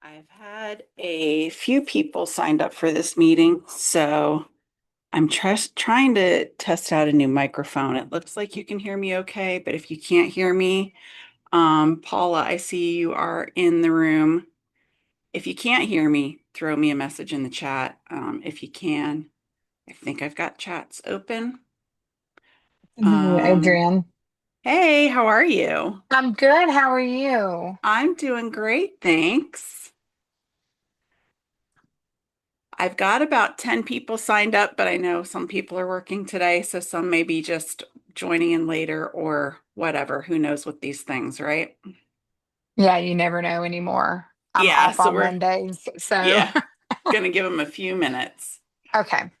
I've had a few people signed up for this meeting, so I'm trying to test out a new microphone. It looks like you can hear me okay, but if you can't hear me, Paula, I see you are in the room. If you can't hear me, throw me a message in the chat. If you can, I think I've got chats open. Hey, Um, Adrian. hey, how are you? I'm good. How are you? I'm doing great, thanks. I've got about 10 people signed up, but I know some people are working today, so some may be just joining in later or whatever. Who knows with these things, right? Yeah, you never know anymore. I'm Yeah, off so on we're, Mondays, so yeah, gonna give them a few minutes. okay.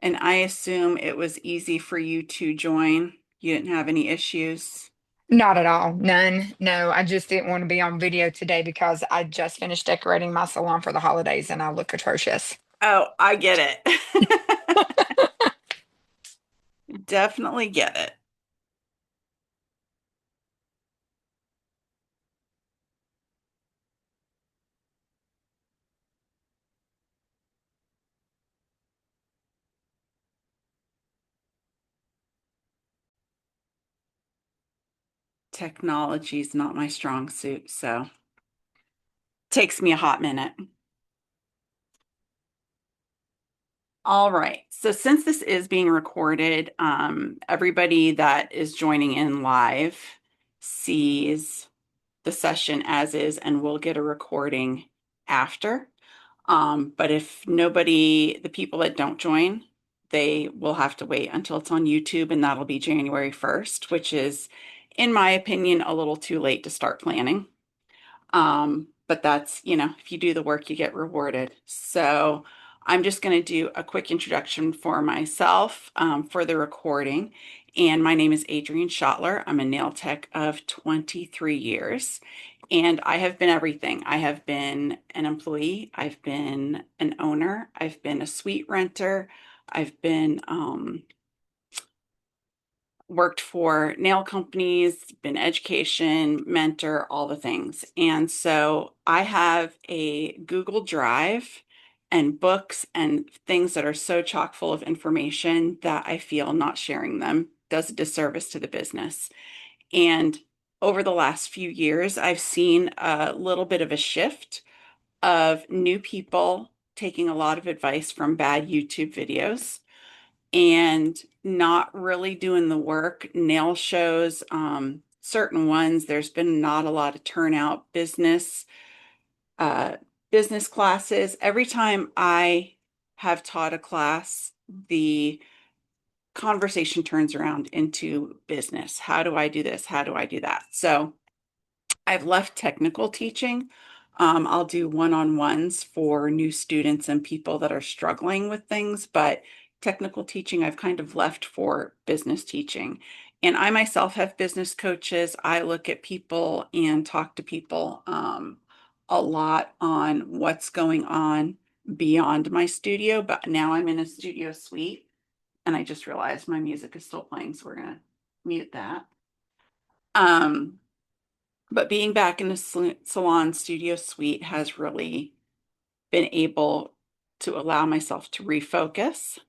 And I assume it was easy for you to join. You didn't have any issues. Not at all. None. No, I just didn't want to be on video today because I just finished decorating my salon for the holidays and I look atrocious. Oh, I get it. Definitely get it. Technology is not my strong suit, so takes me a hot minute. All right. So since this is being recorded, everybody that is joining in live sees the session as is and will get a recording after. But if nobody, the people that don't join, they will have to wait until it's on YouTube, and that'll be January 1st, which is, in my opinion, a little too late to start planning. But that's, if you do the work, you get rewarded. So I'm just going to do a quick introduction for myself for the recording. And my name is Adrienne Schottler. I'm a nail tech of 23 years. And I have been everything. I have been an employee. I've been an owner. I've been a suite renter. I've been worked for nail companies, been education, mentor, all the things. And so I have a Google Drive and books and things that are so chock full of information that I feel not sharing them does a disservice to the business. And over the last few years, I've seen a little bit of a shift of new people taking a lot of advice from bad YouTube videos and not really doing the work. Nail shows, certain ones, there's been not a lot of turnout. Uh, business classes. Every time I have taught a class, the conversation turns around into business. How do I do this? How do I do that? So I've left technical teaching. I'll do one-on-ones for new students and people that are struggling with things, but technical teaching I've kind of left for business teaching. And I myself have business coaches. I look at people and talk to people a lot on what's going on beyond my studio, but now I'm in a studio suite and I just realized my music is still playing, so we're gonna mute that. Um, but being back in the salon studio suite has really been able to allow myself to refocus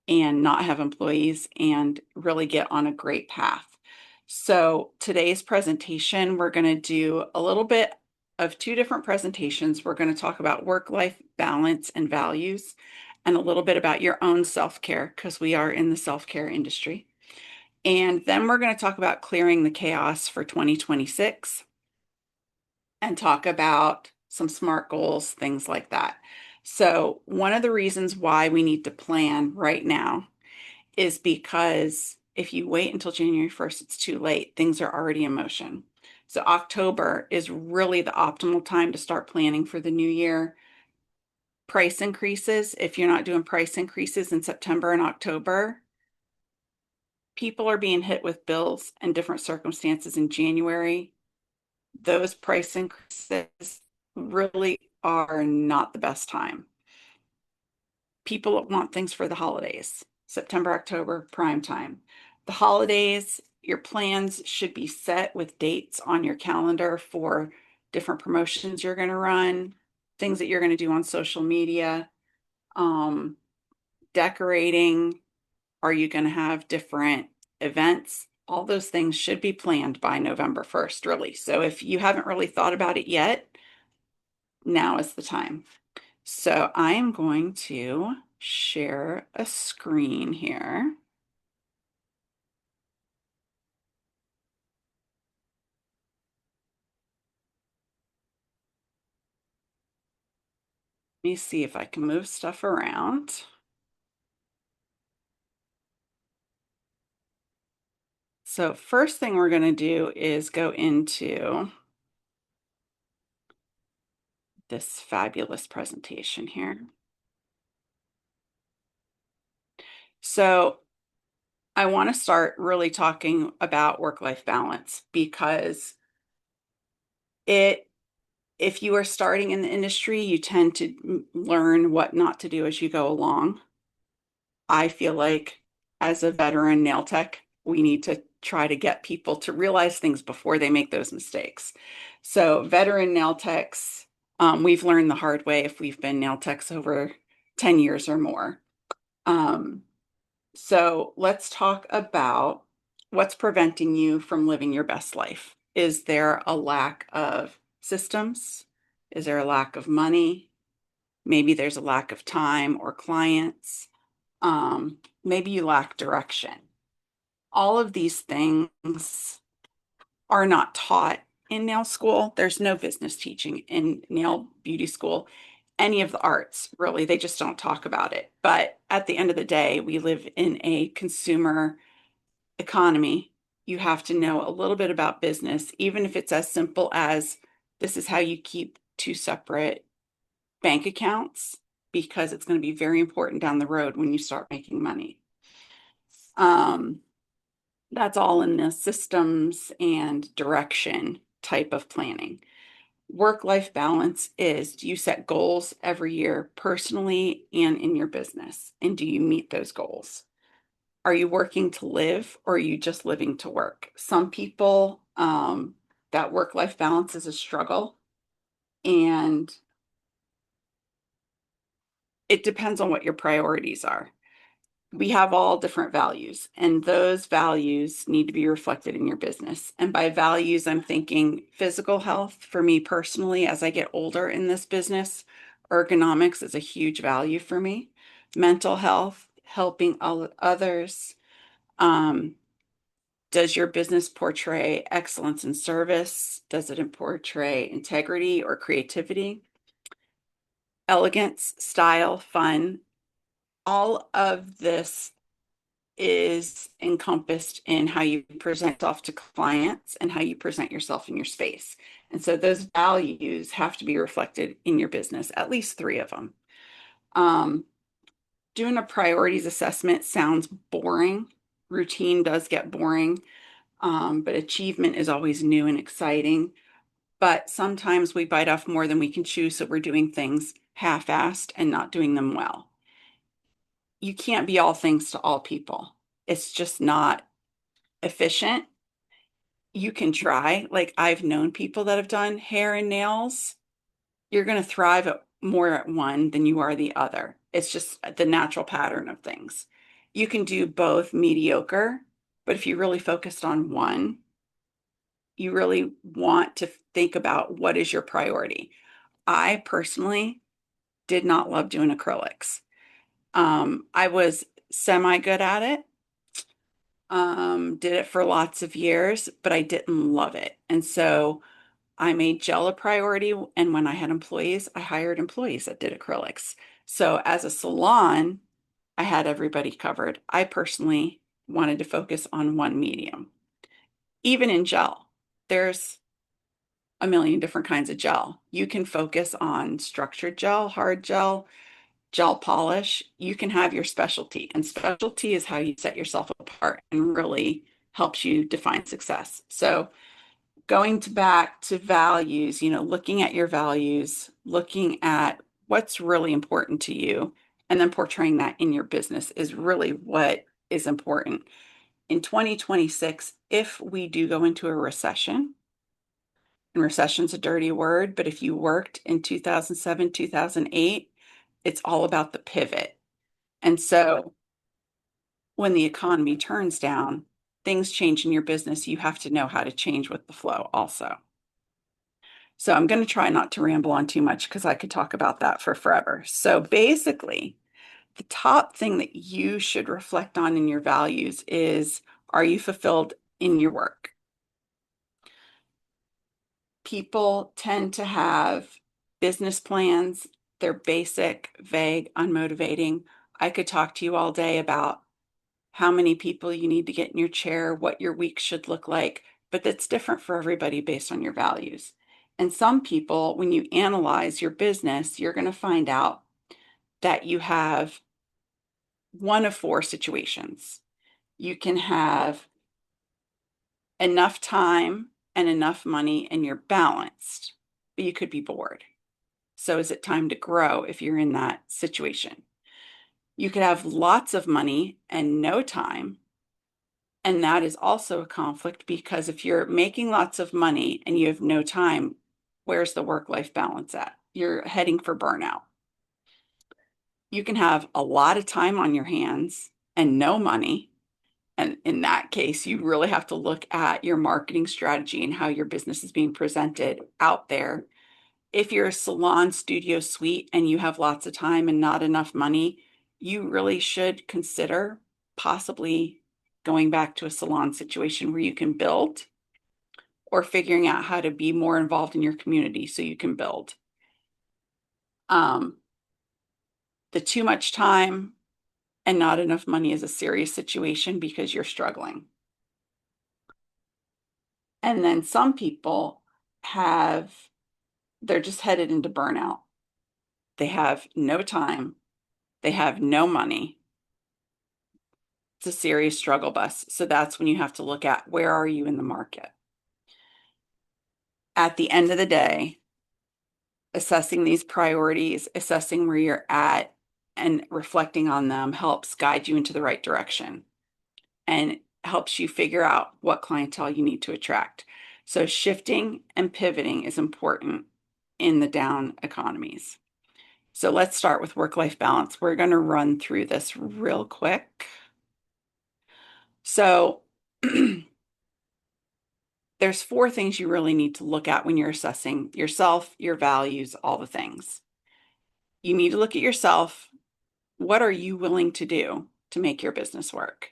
and not have employees and really get on a great path. So today's presentation, we're going to do a little bit of two different presentations. We're going to talk about work-life balance and values and a little bit about your own self-care because we are in the self-care industry. And then we're going to talk about clearing the chaos for 2026 and talk about some SMART goals, things like that. So, one of the reasons why we need to plan right now is because if you wait until January 1st, it's too late. Things are already in motion. So, October is really the optimal time to start planning for the new year. price increases, if you're not doing price increases in September and October, people are being hit with bills and different circumstances in January. Those price increases really are not the best time. People want things for the holidays, September, October, prime time. The holidays, your plans should be set with dates on your calendar for different promotions you're going to run, things that you're going to do on social media, um, decorating. Are you going to have different events? All those things should be planned by November 1st, really. So if you haven't really thought about it yet, now is the time. So I am going to share a screen here. Let me see if I can move stuff around. So first thing we're going to do is go into this fabulous presentation here. So I want to start really talking about work-life balance because it if you are starting in the industry, you tend to learn what not to do as you go along. I feel like as a veteran nail tech, we need to try to get people to realize things before they make those mistakes. So, veteran nail techs, we've learned the hard way if we've been nail techs over 10 years or more. Um, so, let's talk about what's preventing you from living your best life. Is there a lack of systems? Is there a lack of money? Maybe there's a lack of time or clients. Maybe you lack direction. All of these things are not taught in nail school. There's no business teaching in nail beauty school. Any of the arts, really, they just don't talk about it. But at the end of the day, we live in a consumer economy. You have to know a little bit about business, even if it's as simple as this is how you keep two separate bank accounts, because it's going to be very important down the road when you start making money. Um, that's all in the systems and direction type of planning. Work-life balance is, do you set goals every year personally and in your business? And do you meet those goals? Are you working to live or are you just living to work? Some people, that work-life balance is a struggle, and it depends on what your priorities are. We have all different values, and those values need to be reflected in your business. And by values, I'm thinking physical health. For me personally, as I get older in this business, ergonomics is a huge value for me. Mental health, helping others. Um, does your business portray excellence in service? Does it portray integrity or creativity? Elegance, style, fun. All of this is encompassed in how you present yourself to clients and how you present yourself in your space. And so those values have to be reflected in your business, at least three of them. Um, Doing a priorities assessment sounds boring. Routine does get boring, but achievement is always new and exciting. But sometimes we bite off more than we can chew, so we're doing things half-assed and not doing them well. You can't be all things to all people. It's just not efficient. You can try. Like I've known people that have done hair and nails. You're going to thrive at more at one than you are the other. It's just the natural pattern of things. You can do both mediocre, but if you really focused on one, you really want to think about what is your priority. I personally did not love doing acrylics. I was semi good at it. Did it for lots of years, but I didn't love it. And so I made gel a priority. And when I had employees, I hired employees that did acrylics. So as a salon, I had everybody covered. I personally wanted to focus on one medium. Even in gel, there's a million different kinds of gel. You can focus on structured gel, hard gel, gel polish. You can have your specialty, and specialty is how you set yourself apart and really helps you define success. So going to back to values, looking at your values, looking at what's really important to you, and then portraying that in your business is really what is important. In 2026, if we do go into a recession, and recession's a dirty word, but if you worked in 2007, 2008, it's all about the pivot. And so when the economy turns down, things change in your business. You have to know how to change with the flow also. So I'm going to try not to ramble on too much because I could talk about that for forever. So basically, the top thing that you should reflect on in your values is, are you fulfilled in your work? People tend to have business plans. They're basic, vague, unmotivating. I could talk to you all day about how many people you need to get in your chair, what your week should look like, but that's different for everybody based on your values. And some people, when you analyze your business, you're going to find out that you have one of four situations. You can have enough time and enough money and you're balanced, but you could be bored. So is it time to grow if you're in that situation? You could have lots of money and no time. And that is also a conflict because if you're making lots of money and you have no time, where's the work-life balance at? You're heading for burnout. You can have a lot of time on your hands and no money. And in that case, you really have to look at your marketing strategy and how your business is being presented out there. If you're a salon studio suite and you have lots of time and not enough money, you really should consider possibly going back to a salon situation where you can build or figuring out how to be more involved in your community so you can build. Um, the too much time and not enough money is a serious situation because you're struggling. And then some people have, they're just headed into burnout. They have no time, they have no money. It's a serious struggle bus. So that's when you have to look at where are you in the market. At the end of the day, assessing these priorities, assessing where you're at, and reflecting on them helps guide you into the right direction and helps you figure out what clientele you need to attract. So shifting and pivoting is important in the down economies. So let's start with work-life balance. We're going to run through this real quick. So there's four things you really need to look at when you're assessing yourself, your values, all the things. You need to look at yourself. What are you willing to do to make your business work?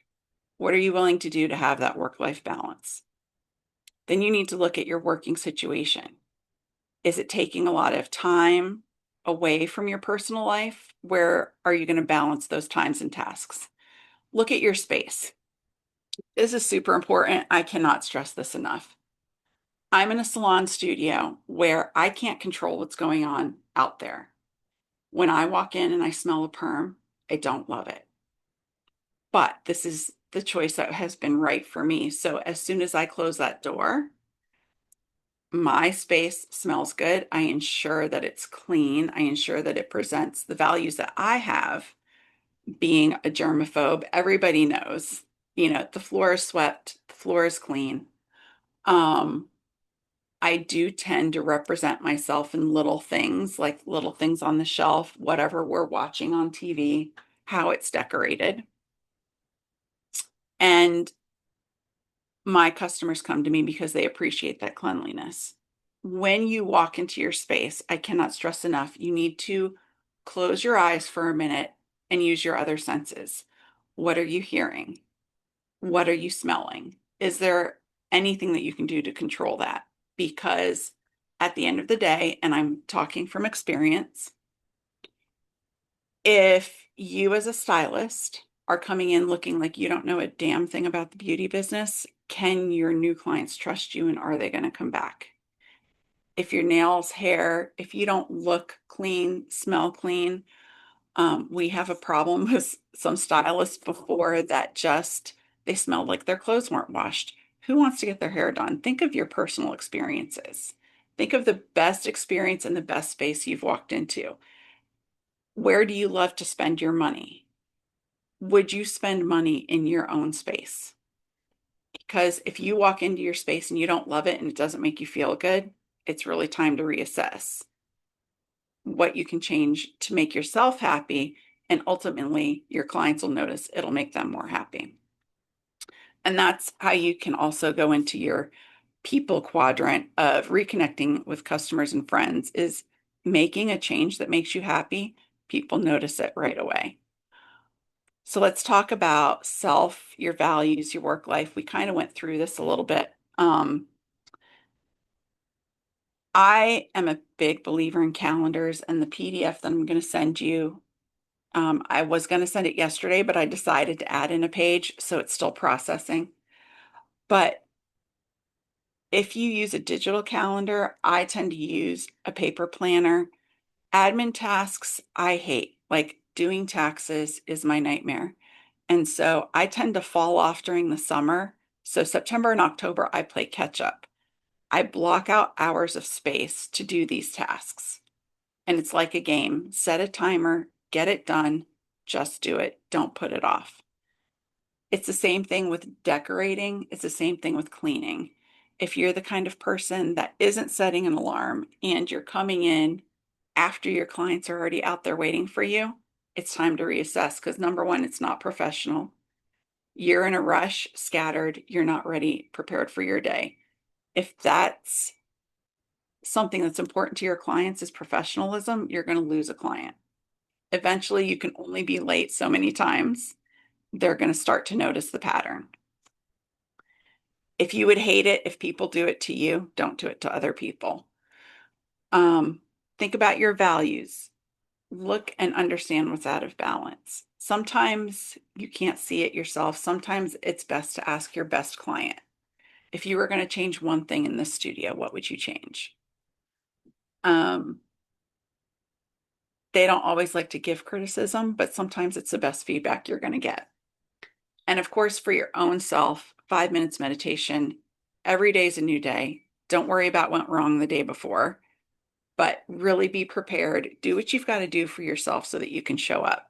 What are you willing to do to have that work-life balance? Then you need to look at your working situation. Is it taking a lot of time away from your personal life? Where are you going to balance those times and tasks? Look at your space. This is super important. I cannot stress this enough. I'm in a salon studio where I can't control what's going on out there. When I walk in and I smell a perm, I don't love it. But this is the choice that has been right for me. So as soon as I close that door, my space smells good. I ensure that it's clean. I ensure that it presents the values that I have. Being a germaphobe, everybody knows, the floor is swept, the floor is clean. Um, I do tend to represent myself in little things, like little things on the shelf, whatever we're watching on TV, how it's decorated. And my customers come to me because they appreciate that cleanliness. When you walk into your space, I cannot stress enough, you need to close your eyes for a minute and use your other senses. What are you hearing? What are you smelling? Is there anything that you can do to control that? Because at the end of the day, and I'm talking from experience, if you as a stylist are coming in looking like you don't know a damn thing about the beauty business, can your new clients trust you and are they going to come back? if your nails, hair, if you don't look clean, smell clean, we have a problem with some stylists before that just they smelled like their clothes weren't washed. Who wants to get their hair done? Think of your personal experiences. Think of the best experience and the best space you've walked into. Where do you love to spend your money? Would you spend money in your own space? Because if you walk into your space and you don't love it and it doesn't make you feel good, it's really time to reassess what you can change to make yourself happy. And ultimately, your clients will notice it'll make them more happy. And that's how you can also go into your people quadrant of reconnecting with customers and friends is making a change that makes you happy. People notice it right away. So let's talk about self, your values, your work life. We kind of went through this a little bit. I am a big believer in calendars and the PDF that I'm going to send you. I was going to send it yesterday, but I decided to add in a page, so it's still processing. But if you use a digital calendar, I tend to use a paper planner. Admin tasks, I hate. Like doing taxes is my nightmare. And so I tend to fall off during the summer. So September and October, I play catch up. I block out hours of space to do these tasks. And it's like a game. Set a timer, get it done, just do it. Don't put it off. It's the same thing with decorating. It's the same thing with cleaning. If you're the kind of person that isn't setting an alarm and you're coming in after your clients are already out there waiting for you, it's time to reassess because number one, it's not professional. You're in a rush, scattered, you're not ready, prepared for your day. If that's something that's important to your clients is professionalism, you're going to lose a client. Eventually, you can only be late so many times. They're going to start to notice the pattern. If you would hate it if people do it to you, don't do it to other people. Um, think about your values. Look and understand what's out of balance. Sometimes you can't see it yourself. Sometimes it's best to ask your best client. If you were going to change one thing in the studio, what would you change? Um, they don't always like to give criticism, but sometimes it's the best feedback you're going to get. And of course, for your own self, 5 minutes meditation. Every day is a new day. Don't worry about what went wrong the day before, but really be prepared. Do what you've got to do for yourself so that you can show up.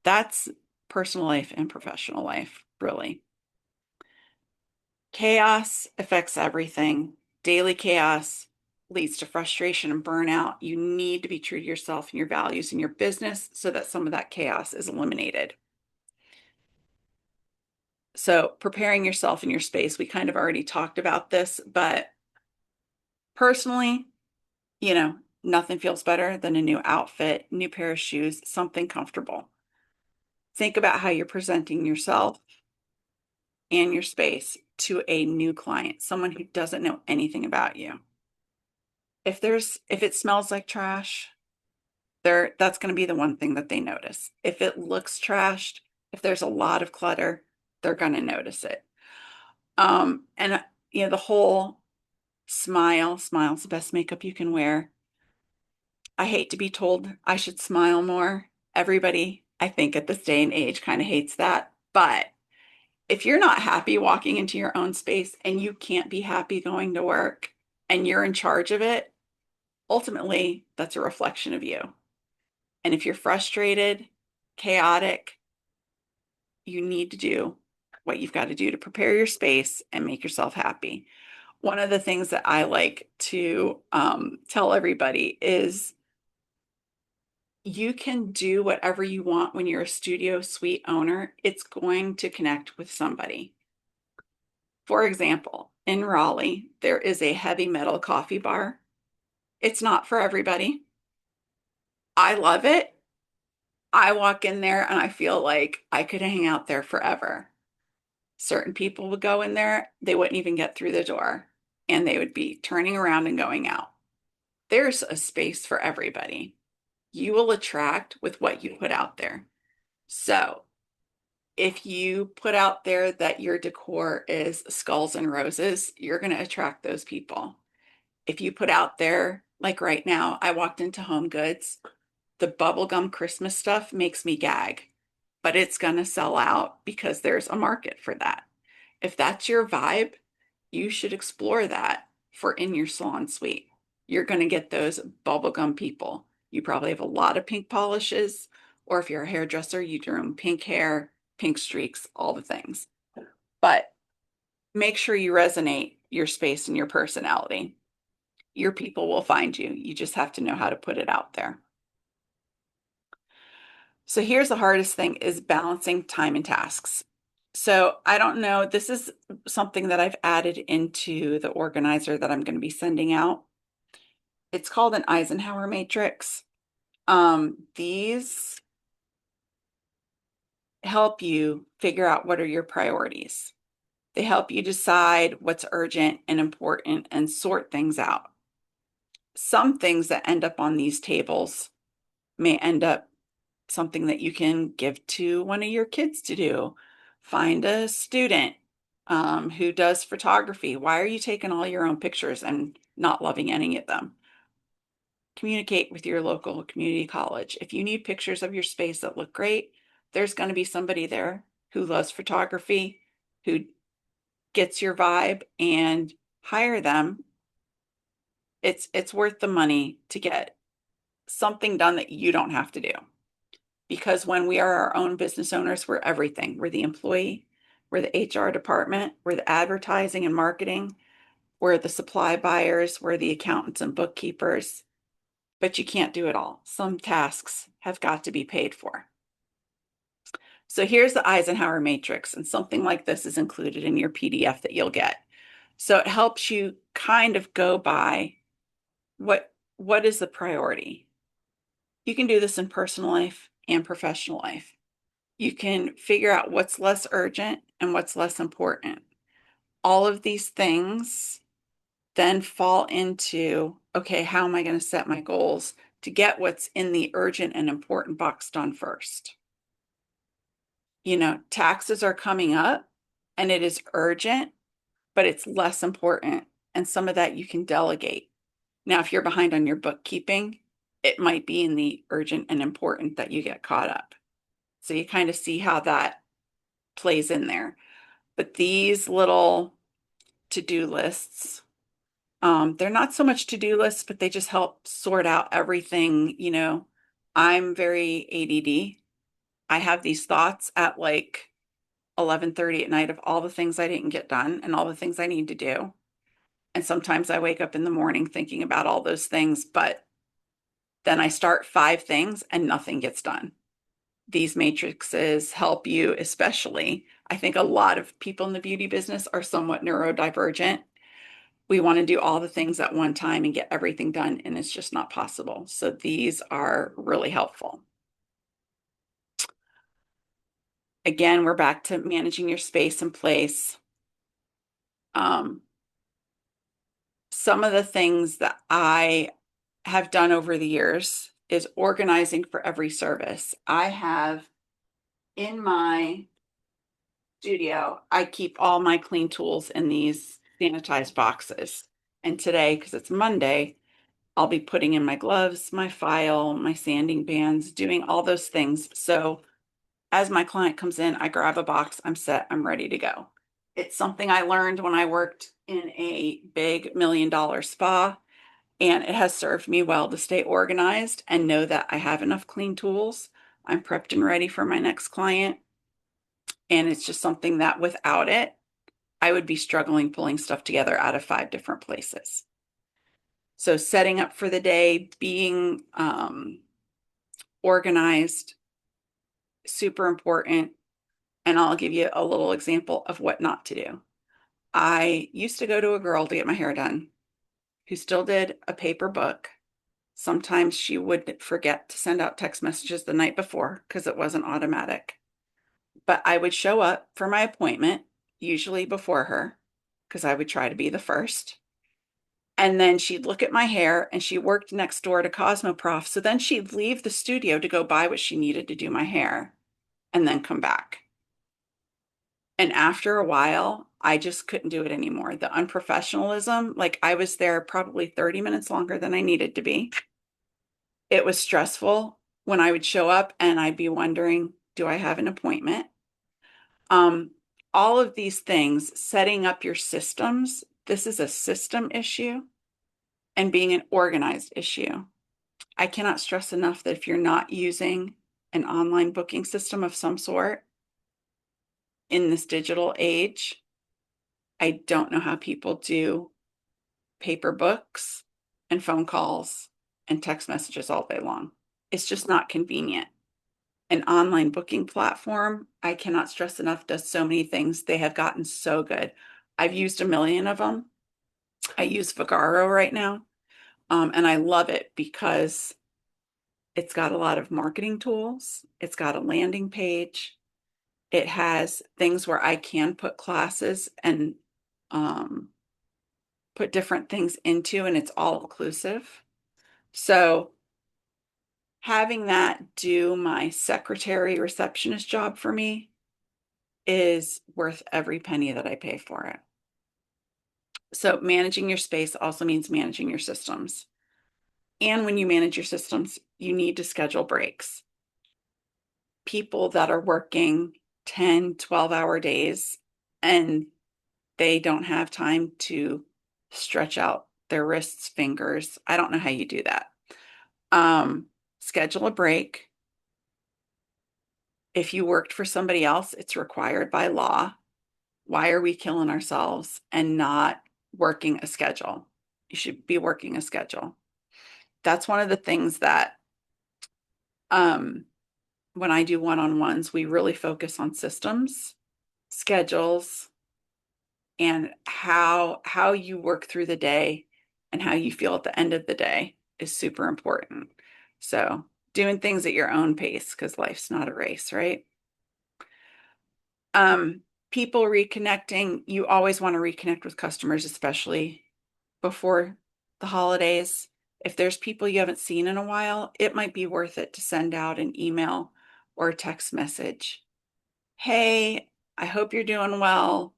That's personal life and professional life, really. Chaos affects everything. Daily chaos leads to frustration and burnout. You need to be true to yourself and your values in your business so that some of that chaos is eliminated. So, preparing yourself in your space, we kind of already talked about this, but personally, nothing feels better than a new outfit, new pair of shoes, something comfortable. Think about how you're presenting yourself and your space to a new client, someone who doesn't know anything about you. If it smells like trash, that's going to be the one thing that they notice. If it looks trashed, if there's a lot of clutter, they're going to notice it. And the whole smile's the best makeup you can wear. I hate to be told I should smile more. Everybody, I think at this day and age kind of hates that. But if you're not happy walking into your own space and you can't be happy going to work and you're in charge of it, ultimately that's a reflection of you. And if you're frustrated, chaotic, you need to do what you've got to do to prepare your space and make yourself happy. One of the things that I like to tell everybody is you can do whatever you want when you're a studio suite owner. It's going to connect with somebody. For example, in Raleigh, there is a heavy metal coffee bar. It's not for everybody. I love it. I walk in there and I feel like I could hang out there forever. Certain people would go in there, they wouldn't even get through the door, and they would be turning around and going out. There's a space for everybody. You will attract with what you put out there. So, if you put out there that your decor is skulls and roses, you're going to attract those people. If you put out there, like right now, I walked into Home Goods, the bubblegum Christmas stuff makes me gag, but it's going to sell out because there's a market for that. If that's your vibe, you should explore that for in your salon suite. You're going to get those bubblegum people. You probably have a lot of pink polishes, or if you're a hairdresser, you do your own pink hair, pink streaks, all the things. But make sure you resonate your space and your personality. Your people will find you. You just have to know how to put it out there. So here's the hardest thing is balancing time and tasks. So I don't know, this is something that I've added into the organizer that I'm going to be sending out. It's called an Eisenhower matrix. These help you figure out what are your priorities. They help you decide what's urgent and important and sort things out. Some things that end up on these tables may end up something that you can give to one of your kids to do. Find a student who does photography. Why are you taking all your own pictures and not loving any of them? Communicate with your local community college. If you need pictures of your space that look great, there's going to be somebody there who loves photography, who gets your vibe, and hire them. It's worth the money to get something done that you don't have to do. Because when we are our own business owners, we're everything. We're the employee, we're the HR department, we're the advertising and marketing, we're the supply buyers, we're the accountants and bookkeepers, but you can't do it all. Some tasks have got to be paid for. So here's the Eisenhower matrix, and something like this is included in your PDF that you'll get. So it helps you kind of go by what is the priority. You can do this in personal life and professional life. You can figure out what's less urgent and what's less important. All of these things then fall into, okay, how am I going to set my goals to get what's in the urgent and important box done first? Taxes are coming up and it is urgent, but it's less important. And some of that you can delegate. Now, if you're behind on your bookkeeping, it might be in the urgent and important that you get caught up. So you kind of see how that plays in there. But these little to-do lists, they're not so much to-do lists, but they just help sort out everything. I'm very ADD. I have these thoughts at like 11:30 at night of all the things I didn't get done and all the things I need to do. And sometimes I wake up in the morning thinking about all those things, but then I start 5 things and nothing gets done. These matrices help you, especially. I think a lot of people in the beauty business are somewhat neurodivergent. We want to do all the things at one time and get everything done, and it's just not possible. So these are really helpful. Again, we're back to managing your space and place. Um, some of the things that I have done over the years is organizing for every service. I have in my studio, I keep all my clean tools in these sanitized boxes. And today, because it's Monday, I'll be putting in my gloves, my file, my sanding bands, doing all those things. So as my client comes in, I grab a box, I'm set, I'm ready to go. It's something I learned when I worked in a big $1 million spa, and it has served me well to stay organized and know that I have enough clean tools. I'm prepped and ready for my next client. And it's just something that without it, I would be struggling pulling stuff together out of 5 different places. So setting up for the day, being organized, super important. And I'll give you a little example of what not to do. I used to go to a girl to get my hair done who still did a paper book. Sometimes she would forget to send out text messages the night before because it wasn't automatic. But I would show up for my appointment, usually before her, because I would try to be the first. And then she'd look at my hair, and she worked next door to Cosmoprof. So then she'd leave the studio to go buy what she needed to do my hair and then come back. And after a while, I just couldn't do it anymore. The unprofessionalism, like I was there probably 30 minutes longer than I needed to be. It was stressful when I would show up and I'd be wondering, do I have an appointment? Um, all of these things, setting up your systems, this is a system issue and being an organized issue. I cannot stress enough that if you're not using an online booking system of some sort in this digital age, I don't know how people do paper books and phone calls and text messages all day long. It's just not convenient. An online booking platform, I cannot stress enough, does so many things. They have gotten so good. I've used a million of them. I use Vagaro right now, and I love it because it's got a lot of marketing tools. It's got a landing page. It has things where I can put classes and um, put different things into, and it's all inclusive. So having that do my secretary receptionist job for me is worth every penny that I pay for it. So managing your space also means managing your systems. And when you manage your systems, you need to schedule breaks. People that are working 10, 12-hour days and they don't have time to stretch out their wrists, fingers. I don't know how you do that. Schedule a break. If you worked for somebody else, it's required by law. Why are we killing ourselves and not working a schedule? You should be working a schedule. That's one of the things that um, when I do one-on-ones, we really focus on systems, schedules, and how you work through the day and how you feel at the end of the day is super important. So doing things at your own pace because life's not a race, right? Um, People reconnecting, you always want to reconnect with customers, especially before the holidays. If there's people you haven't seen in a while, it might be worth it to send out an email or a text message. Hey, I hope you're doing well.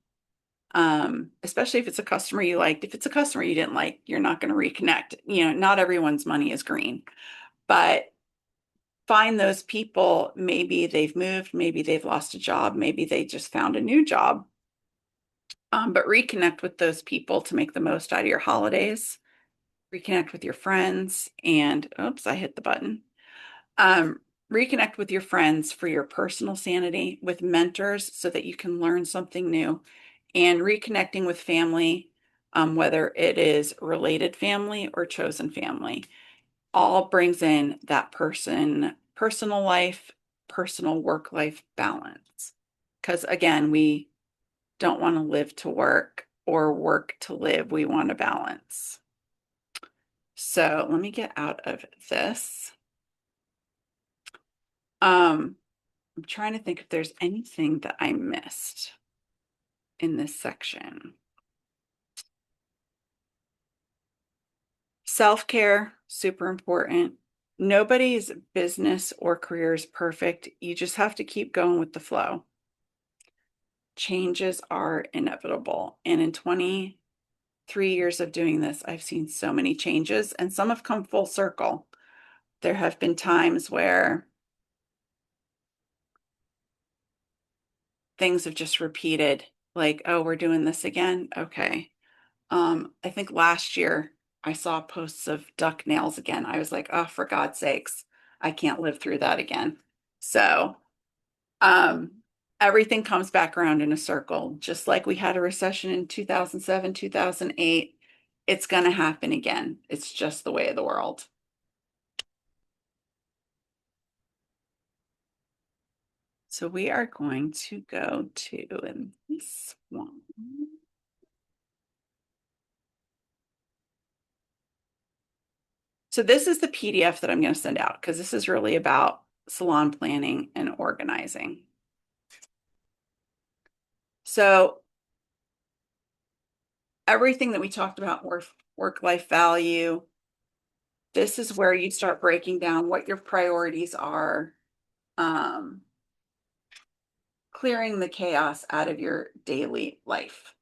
Especially if it's a customer you liked. If it's a customer you didn't like, you're not going to reconnect. You know, not everyone's money is green, but find those people. Maybe they've moved, maybe they've lost a job, maybe they just found a new job. But reconnect with those people to make the most out of your holidays. Reconnect with your friends, and oops, I hit the button. Um, Reconnect with your friends for your personal sanity, with mentors so that you can learn something new, and reconnecting with family, whether it is related family or chosen family, all brings in that personal life, personal work life balance. Because again, we don't want to live to work or work to live. We want a balance. So let me get out of this. Um, I'm trying to think if there's anything that I missed in this section. Self-care, super important. Nobody's business or career is perfect. You just have to keep going with the flow. Changes are inevitable. And in 23 years of doing this, I've seen so many changes, and some have come full circle. There have been times where things have just repeated, like, oh, we're doing this again. Okay. I think last year I saw posts of duck nails again. I was like, oh, for God's sakes, I can't live through that again. So, um, everything comes back around in a circle, just like we had a recession in 2007, 2008. It's going to happen again. It's just the way of the world. So we are going to go to this one. So this is the PDF that I'm going to send out because this is really about salon planning and organizing. So everything that we talked about, work-life value, this is where you start breaking down what your priorities are. Um, clearing the chaos out of your daily life.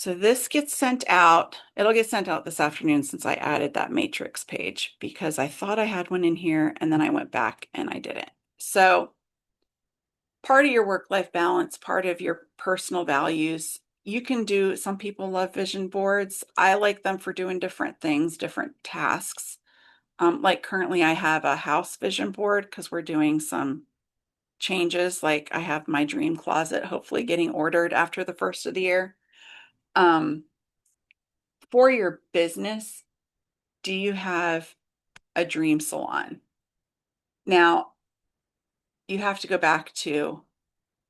So this gets sent out. It'll get sent out this afternoon since I added that matrix page because I thought I had one in here and then I went back and I didn't. So part of your work-life balance, part of your personal values, you can do, some people love vision boards. I like them for doing different things, different tasks. Like currently I have a house vision board because we're doing some changes. Like I have my dream closet hopefully getting ordered after the first of the year. Um, for your business, do you have a dream salon? Now, you have to go back to,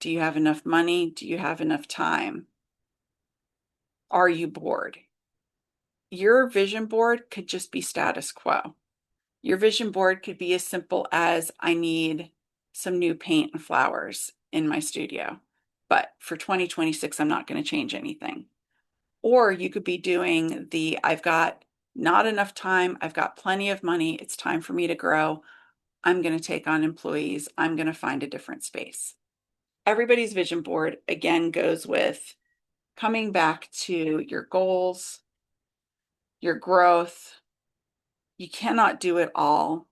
do you have enough money? Do you have enough time? Are you bored? Your vision board could just be status quo. Your vision board could be as simple as I need some new paint and flowers in my studio, but for 2026, I'm not going to change anything. Or you could be doing the I've got not enough time, I've got plenty of money, it's time for me to grow. I'm going to take on employees, I'm going to find a different space. Everybody's vision board again goes with coming back to your goals, your growth. You cannot do it all,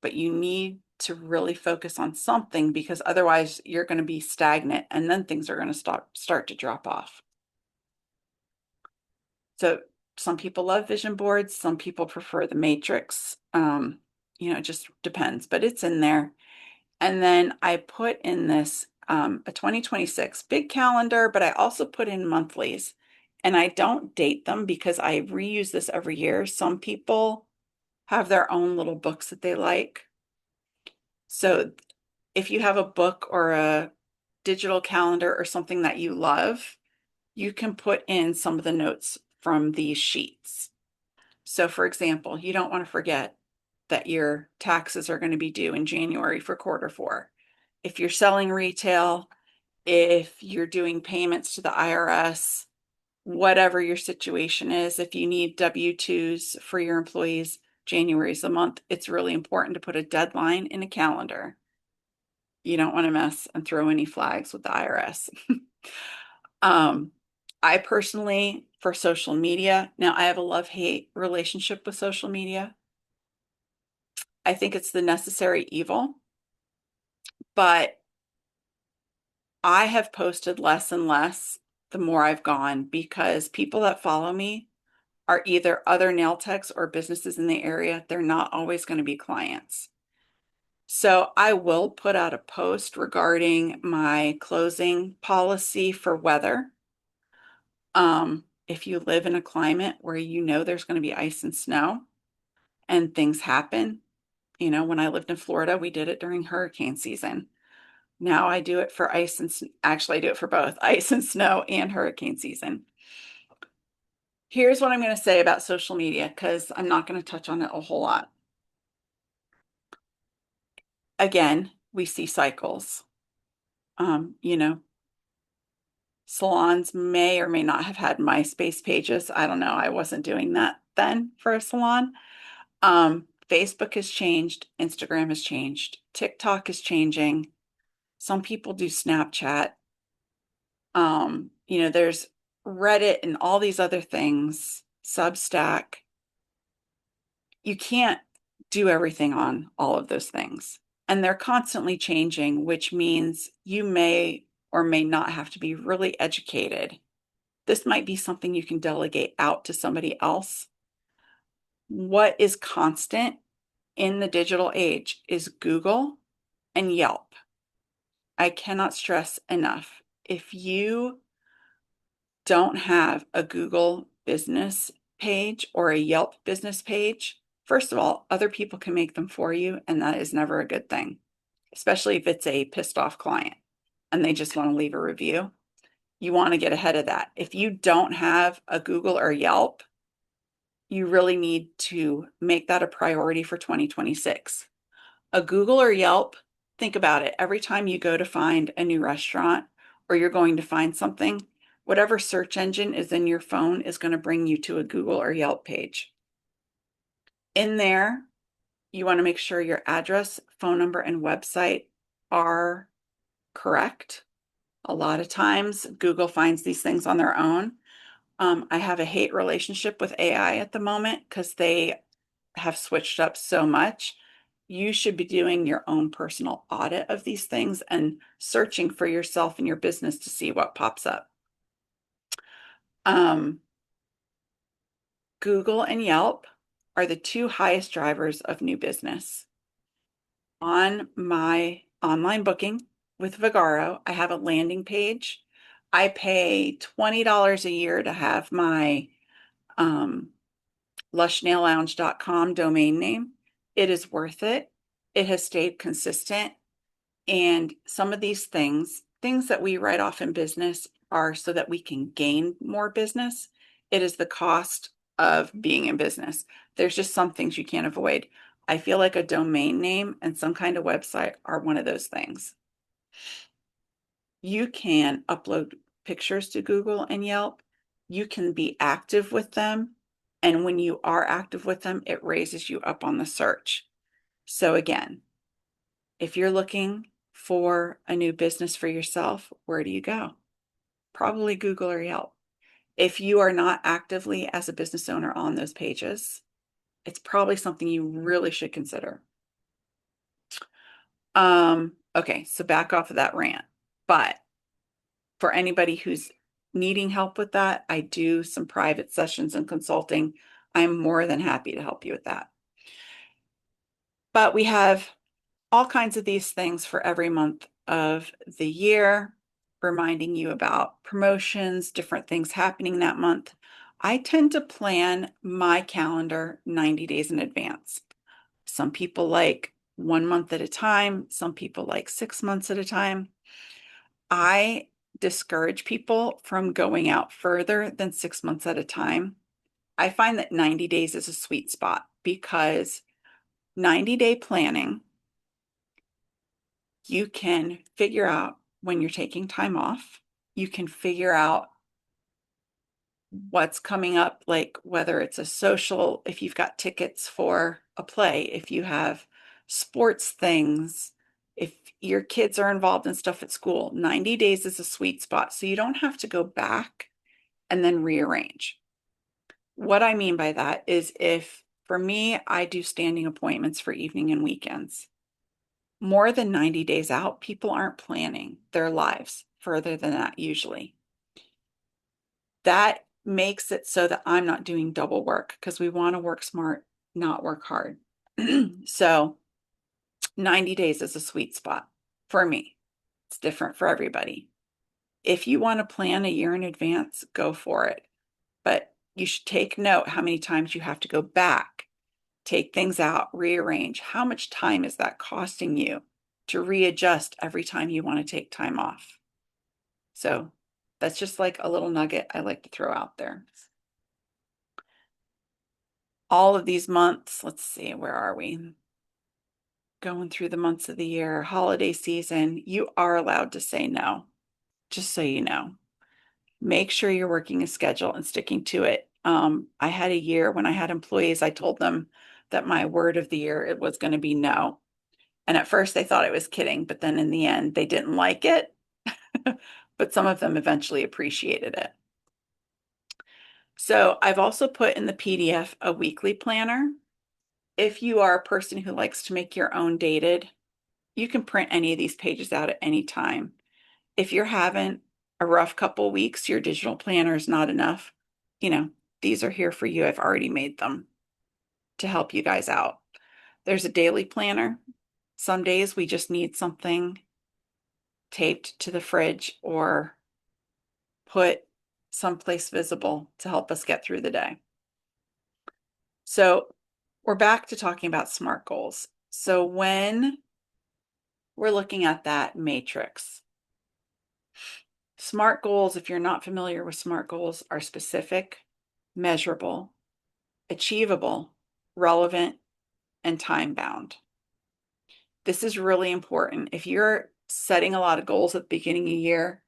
but you need to really focus on something because otherwise you're going to be stagnant and then things are going to start to drop off. So some people love vision boards, some people prefer the matrix. It just depends, but it's in there. And then I put in this a 2026 big calendar, but I also put in monthlies. And I don't date them because I reuse this every year. Some people have their own little books that they like. So if you have a book or a digital calendar or something that you love, you can put in some of the notes from these sheets. So for example, you don't want to forget that your taxes are going to be due in January for quarter four. If you're selling retail, if you're doing payments to the IRS, whatever your situation is, if you need W-2s for your employees, January is the month. It's really important to put a deadline in a calendar. You don't want to mess and throw any flags with the IRS. Um, I personally, for social media, now I have a love-hate relationship with social media. I think it's the necessary evil, but I have posted less and less the more I've gone because people that follow me are either other nail techs or businesses in the area. They're not always going to be clients. So I will put out a post regarding my closing policy for weather. If you live in a climate where you know there's going to be ice and snow and things happen, when I lived in Florida, we did it during hurricane season. Now I do it for actually I do it for both ice and snow and hurricane season. Here's what I'm going to say about social media because I'm not going to touch on it a whole lot. Again, we see cycles. Um, you know, Salons may or may not have had MySpace pages. I don't know. I wasn't doing that then for a salon. Facebook has changed. Instagram has changed. TikTok is changing. Some people do Snapchat. There's Reddit and all these other things, Substack. You can't do everything on all of those things. And they're constantly changing, which means you may or may not have to be really educated. This might be something you can delegate out to somebody else. What is constant in the digital age is Google and Yelp. I cannot stress enough. If you don't have a Google business page or a Yelp business page, first of all, other people can make them for you, and that is never a good thing, especially if it's a pissed off client and they just want to leave a review. You want to get ahead of that. If you don't have a Google or Yelp, you really need to make that a priority for 2026. A Google or Yelp, think about it. Every time you go to find a new restaurant or you're going to find something, whatever search engine is in your phone is going to bring you to a Google or Yelp page. In there, You want to make sure your address, phone number, and website are correct. A lot of times, Google finds these things on their own. I have a hate relationship with AI at the moment because they have switched up so much. You should be doing your own personal audit of these things and searching for yourself and your business to see what pops up. Um, Google and Yelp are the two highest drivers of new business. On my online booking with Vigaro, I have a landing page. I pay $20 a year to have my um, lushnaillounge.com domain name. It is worth it. It has stayed consistent. And some of these things that we write off in business are so that we can gain more business. It is the cost of being in business. There's just some things you can't avoid. I feel like a domain name and some kind of website are one of those things. You can upload pictures to Google and Yelp. You can be active with them. And when you are active with them, it raises you up on the search. So again, if you're looking for a new business for yourself, where do you go? Probably Google or Yelp. If you are not actively as a business owner on those pages, it's probably something you really should consider. Okay, so back off of that rant. But for anybody who's needing help with that, I do some private sessions and consulting. I'm more than happy to help you with that. But we have all kinds of these things for every month of the year, reminding you about promotions, different things happening that month. I tend to plan my calendar 90 days in advance. Some people like 1 month at a time, some people like 6 months at a time. I discourage people from going out further than 6 months at a time. I find that 90 days is a sweet spot because 90-day planning, you can figure out when you're taking time off. You can figure out what's coming up, like whether it's a social, if you've got tickets for a play, if you have sports things, if your kids are involved in stuff at school. 90 days is a sweet spot. So you don't have to go back and then rearrange. What I mean by that is if for me, I do standing appointments for evening and weekends. More than 90 days out, people aren't planning their lives further than that usually. That makes it so that I'm not doing double work because we want to work smart, not work hard. So 90 days is a sweet spot for me. It's different for everybody. If you want to plan a year in advance, go for it. But you should take note how many times you have to go back, take things out, rearrange. How much time is that costing you to readjust every time you want to take time off? So that's just like a little nugget I like to throw out there. All of these months, let's see, where are we? Going through the months of the year, holiday season, you are allowed to say no, just so you know. Make sure you're working a schedule and sticking to it. I had a year when I had employees, I told them that my word of the year it was going to be no. And at first they thought I was kidding, but then in the end they didn't like it. But some of them eventually appreciated it. So I've also put in the PDF a weekly planner. If you are a person who likes to make your own dated, you can print any of these pages out at any time. If you're having a rough couple weeks, your digital planner is not enough. You know, these are here for you. I've already made them to help you guys out. There's a daily planner. Some days we just need something taped to the fridge or put someplace visible to help us get through the day. So we're back to talking about SMART goals. So when we're looking at that matrix, SMART goals, if you're not familiar with SMART goals, are specific, measurable, achievable, relevant, and time bound. This is really important. If you're setting a lot of goals at the beginning of the year,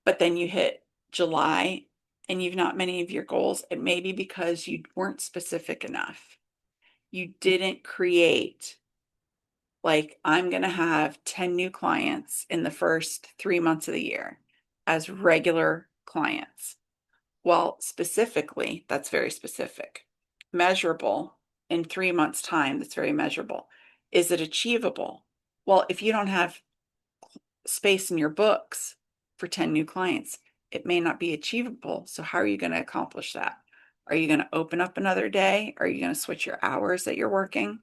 but then you hit July and you've not many of your goals, it may be because you weren't specific enough. You didn't create, like, I'm going to have 10 new clients in the first 3 months of the year as regular clients. Well, specifically, that's very specific. Measurable in 3 months' time, that's very measurable. Is it achievable? Well, if you don't have space in your books for 10 new clients, it may not be achievable. So, how are you going to accomplish that? Are you going to open up another day? Are you going to switch your hours that you're working?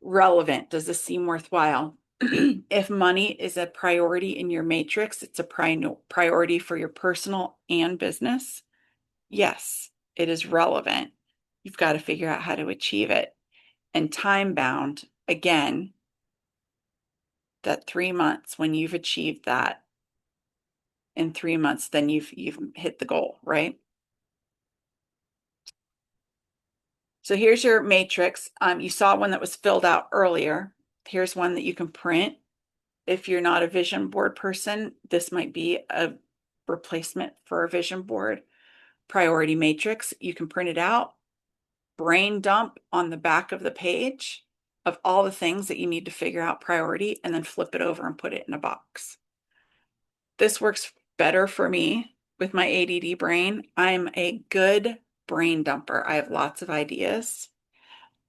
Relevant. Does this seem worthwhile? If money is a priority in your matrix, it's a priority for your personal and business. Yes, it is relevant. You've got to figure out how to achieve it. And time bound, again, that 3 months, when you've achieved that in 3 months, then you've hit the goal, right? So here's your matrix. You saw one that was filled out earlier. Here's one that you can print. If you're not a vision board person, this might be a replacement for a vision board. Priority matrix, you can print it out, brain dump on the back of the page of all the things that you need to figure out priority, and then flip it over and put it in a box. This works better for me with my ADD brain. I'm a good brain dumper. I have lots of ideas,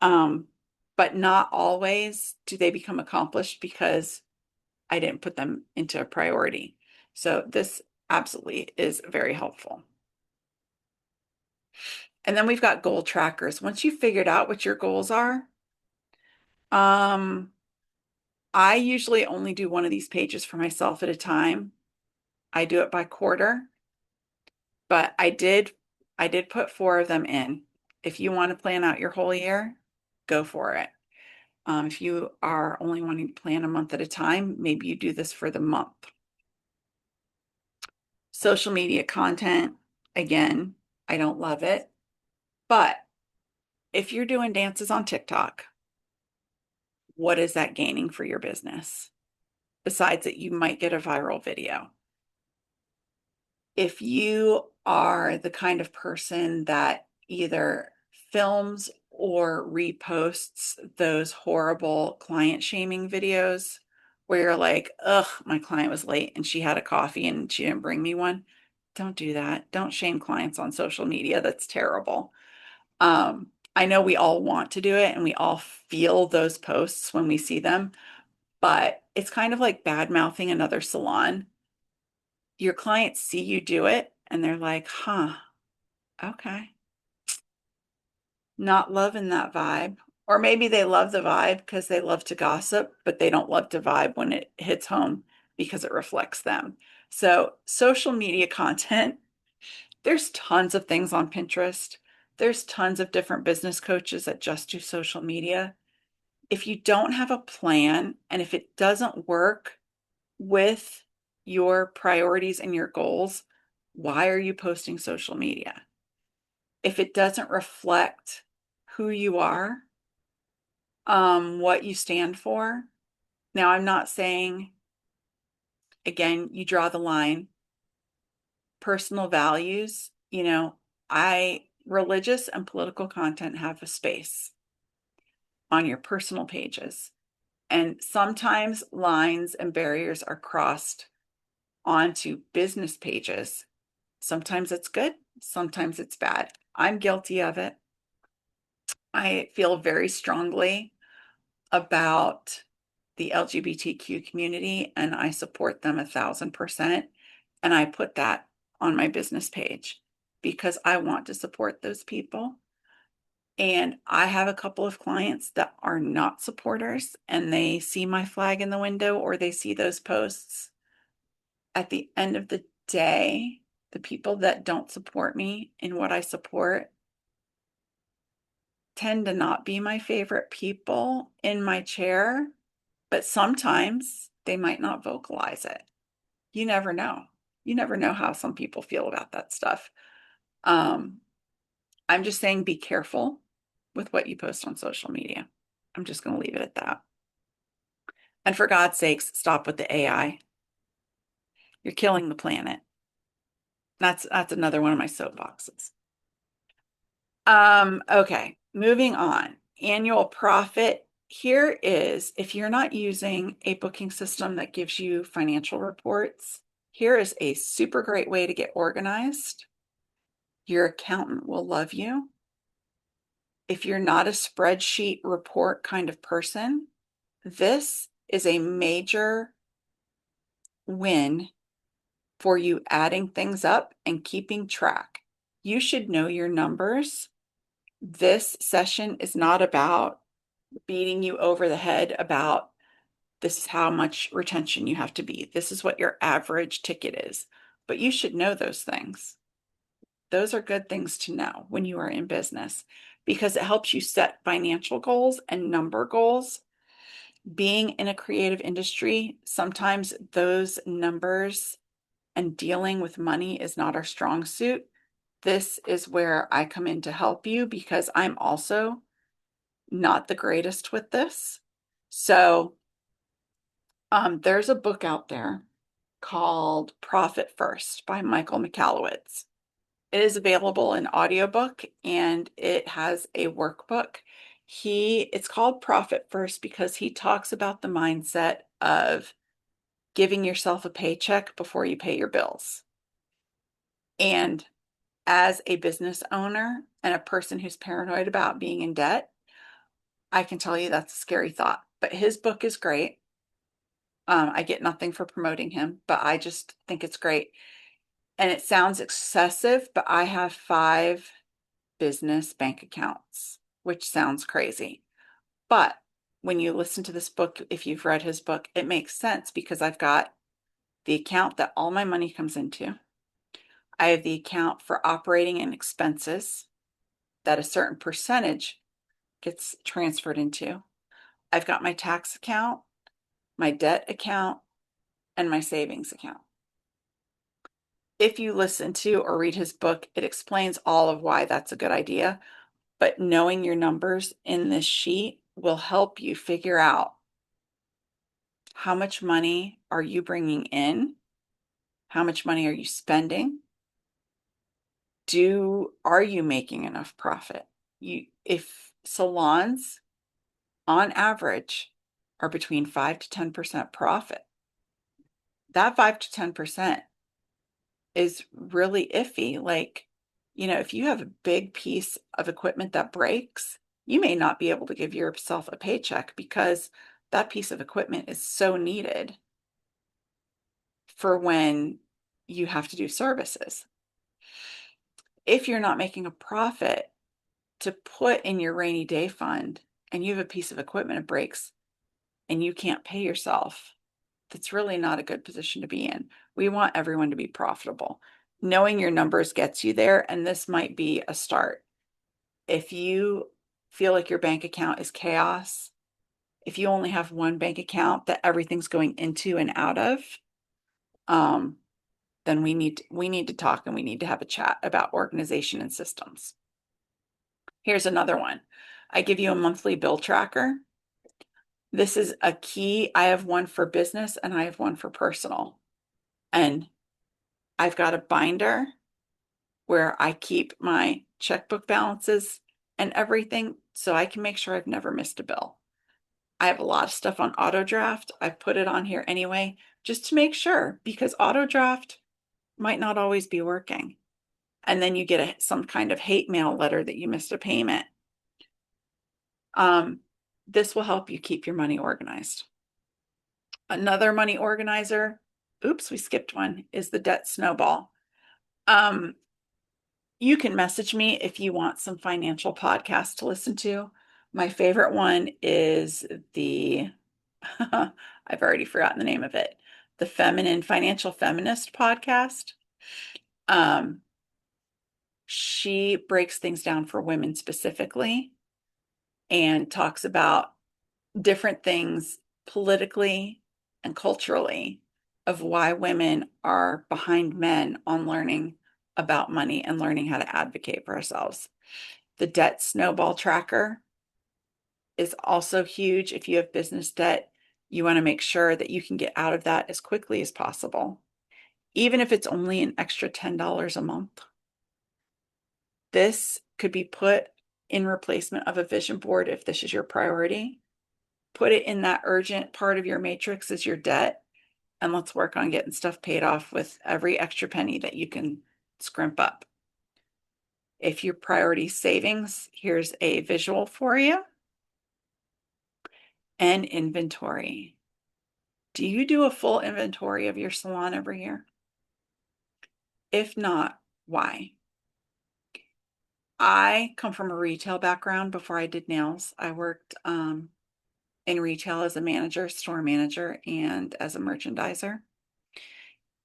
um, but not always do they become accomplished because I didn't put them into a priority. So this absolutely is very helpful. And then we've got goal trackers. Once you've figured out what your goals are, I usually only do one of these pages for myself at a time. I do it by quarter, but I did put 4 of them in. If you want to plan out your whole year, go for it. If you are only wanting to plan a month at a time, maybe you do this for the month. Social media content, again, I don't love it, but if you're doing dances on TikTok, what is that gaining for your business? Besides that, you might get a viral video. If you are the kind of person that either films or reposts those horrible client shaming videos where you're like, ugh, my client was late and she had a coffee and she didn't bring me one, don't do that. Don't shame clients on social media. That's terrible. I know we all want to do it and we all feel those posts when we see them, but it's kind of like bad mouthing another salon. Your clients see you do it and they're like, huh, okay, not loving that vibe. Or maybe they love the vibe because they love to gossip, but they don't love to vibe when it hits home because it reflects them. So, social media content, there's tons of things on Pinterest. There's tons of different business coaches that just do social media. If you don't have a plan and if it doesn't work with your priorities and your goals, why are you posting social media? If it doesn't reflect who you are, what you stand for. Now, I'm not saying, again, you draw the line, personal values, religious and political content have a space on your personal pages. And sometimes lines and barriers are crossed onto business pages. Sometimes it's good, sometimes it's bad. I'm guilty of it. I feel very strongly about the LGBTQ community and I support them 1,000%. And I put that on my business page because I want to support those people. And I have a couple of clients that are not supporters and they see my flag in the window or they see those posts. At the end of the day, the people that don't support me in what I support tend to not be my favorite people in my chair, but sometimes they might not vocalize it. You never know. You never know how some people feel about that stuff. Um, I'm just saying be careful with what you post on social media. I'm just going to leave it at that. And for God's sakes, stop with the AI. You're killing the planet. That's another one of my soapboxes. Okay. Moving on, annual profit. Here is, if you're not using a booking system that gives you financial reports, here is a super great way to get organized. Your accountant will love you. If you're not a spreadsheet report kind of person, this is a major win for you adding things up and keeping track. You should know your numbers. This session is not about beating you over the head about this is how much retention you have to be. This is what your average ticket is. But you should know those things. Those are good things to know when you are in business because it helps you set financial goals and number goals. Being in a creative industry, sometimes those numbers and dealing with money is not our strong suit. This is where I come in to help you because I'm also not the greatest with this. So, there's a book out there called Profit First by Michael Michalowicz. It is available in audiobook and it has a workbook. It's called Profit First because he talks about the mindset of giving yourself a paycheck before you pay your bills. And as a business owner and a person who's paranoid about being in debt, I can tell you that's a scary thought. But his book is great. I get nothing for promoting him, but I just think it's great. And it sounds excessive, but I have 5 business bank accounts, which sounds crazy. But when you listen to this book, if you've read his book, it makes sense because I've got the account that all my money comes into. I have the account for operating and expenses that a certain percentage gets transferred into. I've got my tax account, my debt account, and my savings account. If you listen to or read his book, it explains all of why that's a good idea. But knowing your numbers in this sheet will help you figure out how much money are you bringing in? How much money are you spending? Are you making enough profit? If salons on average are between 5 to 10% profit, that 5 to 10% is really iffy. Like, if you have a big piece of equipment that breaks, you may not be able to give yourself a paycheck because that piece of equipment is so needed for when you have to do services. If you're not making a profit to put in your rainy day fund and you have a piece of equipment that breaks and you can't pay yourself, that's really not a good position to be in. We want everyone to be profitable. Knowing your numbers gets you there, and this might be a start. If you feel like your bank account is chaos, if you only have one bank account that everything's going into and out of, um, then we need to talk and we need to have a chat about organization and systems. Here's another one. I give you a monthly bill tracker. This is a key. I have one for business and I have one for personal. And I've got a binder where I keep my checkbook balances and everything so I can make sure I've never missed a bill. I have a lot of stuff on auto draft. I've put it on here anyway, just to make sure because auto draft might not always be working. And then you get some kind of hate mail letter that you missed a payment. Um, this will help you keep your money organized. Another money organizer, oops, we skipped one, is the debt snowball. Um, you can message me if you want some financial podcasts to listen to. My favorite one is I've already forgotten the name of it, the Feminine Financial Feminist podcast. Um, she breaks things down for women specifically and talks about different things politically and culturally of why women are behind men on learning about money and learning how to advocate for ourselves. The debt snowball tracker is also huge. If you have business debt, you want to make sure that you can get out of that as quickly as possible, even if it's only an extra $10 a month. This could be put in replacement of a vision board if this is your priority. Put it in that urgent part of your matrix as your debt, and let's work on getting stuff paid off with every extra penny that you can scrimp up. If your priority savings, here's a visual for you. And inventory. Do you do a full inventory of your salon every year? If not, why? I come from a retail background. Before I did nails, I worked in retail as a manager, store manager, and as a merchandiser.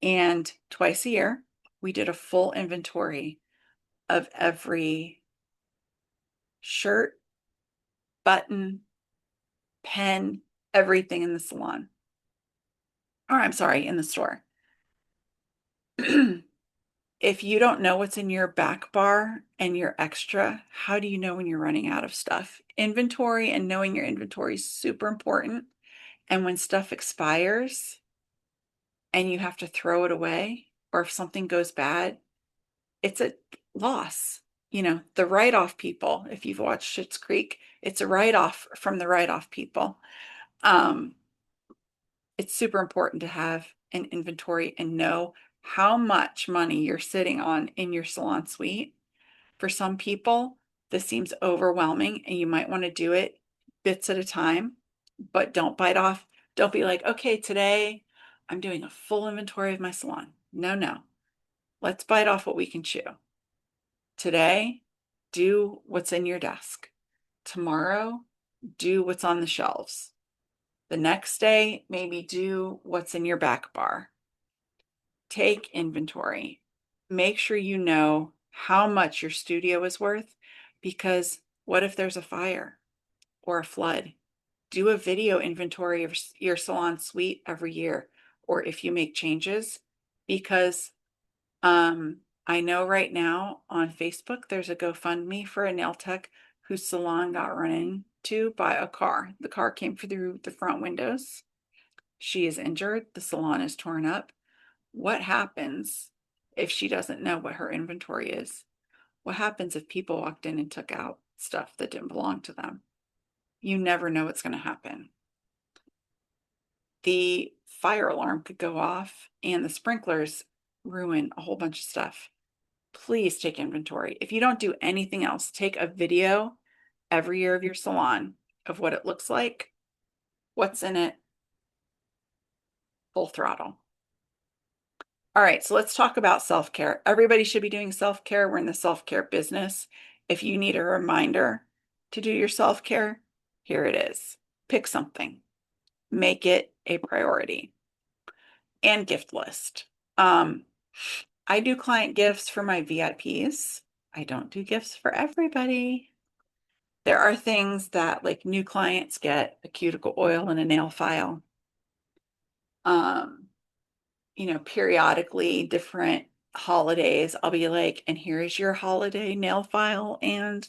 And twice a year, we did a full inventory of every shirt, button, pen, everything in the salon. Or I'm sorry, in the store. If you don't know what's in your back bar and your extra, how do you know when you're running out of stuff? Inventory and knowing your inventory is super important. And when stuff expires and you have to throw it away, or if something goes bad, it's a loss. The write-off people, if you've watched Schitt's Creek, it's a write-off from the write-off people. Um, it's super important to have an inventory and know how much money you're sitting on in your salon suite. For some people, this seems overwhelming and you might want to do it bits at a time, but don't bite off. Don't be like, okay, today I'm doing a full inventory of my salon. No, no. Let's bite off what we can chew. Today, do what's in your desk. Tomorrow, do what's on the shelves. The next day, maybe do what's in your back bar. Take inventory. Make sure you know how much your studio is worth, because what if there's a fire or a flood? Do a video inventory of your salon suite every year, or if you make changes, because I know right now on Facebook there's a GoFundMe for a nail tech whose salon got run into by a car. The car came through the front windows. She is injured. The salon is torn up. What happens if she doesn't know what her inventory is? What happens if people walked in and took out stuff that didn't belong to them? You never know what's going to happen. The fire alarm could go off and the sprinklers ruin a whole bunch of stuff. Please take inventory. If you don't do anything else, take a video every year of your salon of what it looks like, what's in it, full throttle. All right, so let's talk about self-care. Everybody should be doing self-care. We're in the self-care business. If you need a reminder to do your self-care, here it is. Pick something, make it a priority. And gift list. I do client gifts for my VIPs. I don't do gifts for everybody. There are things that, like, new clients get a cuticle oil and a nail file. Periodically, different holidays, I'll be like, and here's your holiday nail file and